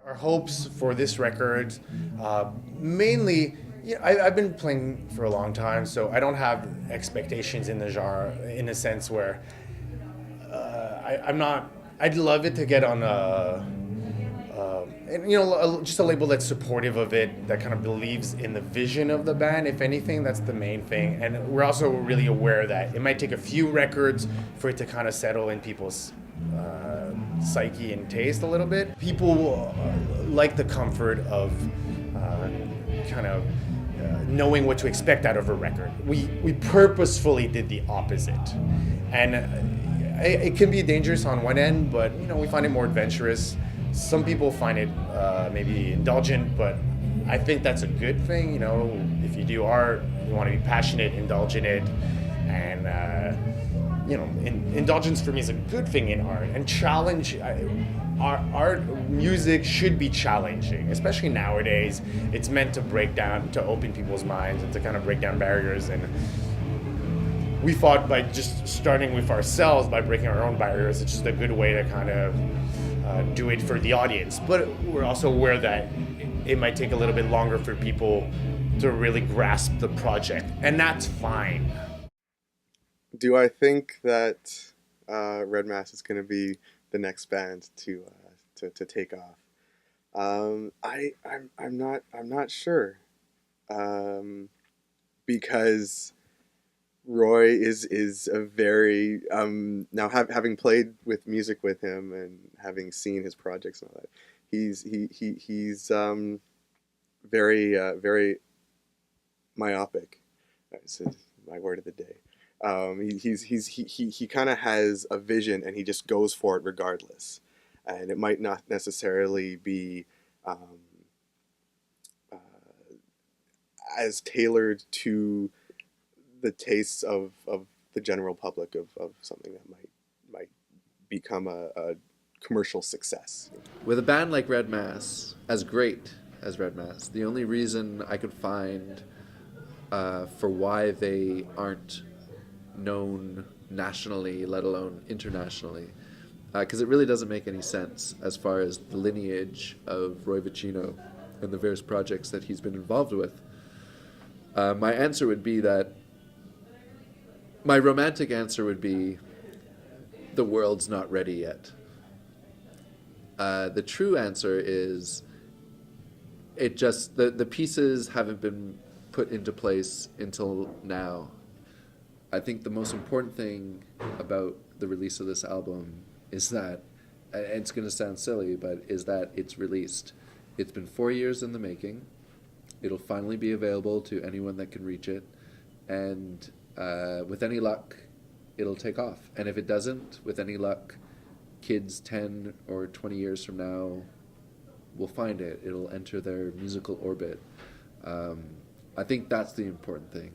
Our hopes for this record, mainly, I've been playing for a long time, so I don't have expectations in the genre in a sense where I'm not. I'd love it to get on and, just a label that's supportive of it, that kind of believes in the vision of the band. If anything, that's the main thing. And we're also really aware that it might take a few records for it to kind of settle in people's psyche and taste a little bit. People like the comfort of kind of knowing what to expect out of a record. We purposefully did the opposite, and it can be dangerous on one end, but we find it more adventurous. Some people find it maybe indulgent, but I think that's a good thing. If you do art, you want to be passionate, indulge in it, and indulgence for me is a good thing in art. And challenge, our art, music should be challenging, especially nowadays. It's meant to break down, to open people's minds, and to kind of break down barriers. And we thought by just starting with ourselves, by breaking our own barriers, it's just a good way to kind of do it for the audience. But we're also aware that it might take a little bit longer for people to really grasp the project, and that's fine. Do I think that Red Mass is going to be the next band to take off? I'm not sure, because Roy is a very now having played with music with him and having seen his projects and all that, he's very myopic. This is my word of the day. He kind of has a vision and he just goes for it regardless, and it might not necessarily be uh, as tailored to the tastes of the general public of something that might become a commercial success. With a band like Red Mass, as great as Red Mass, the only reason I could find for why they aren't known nationally, let alone internationally, because it really doesn't make any sense as far as the lineage of Roy Vicino and the various projects that he's been involved with. My answer would be that my romantic answer would be the world's not ready yet. The true answer is the pieces haven't been put into place until now. I think the most important thing about the release of this album is that, and it's going to sound silly, but is that it's released. It's been 4 years in the making. It'll finally be available to anyone that can reach it, and with any luck, it'll take off. And if it doesn't, with any luck, kids 10 or 20 years from now will find it. It'll enter their musical orbit. I think that's the important thing.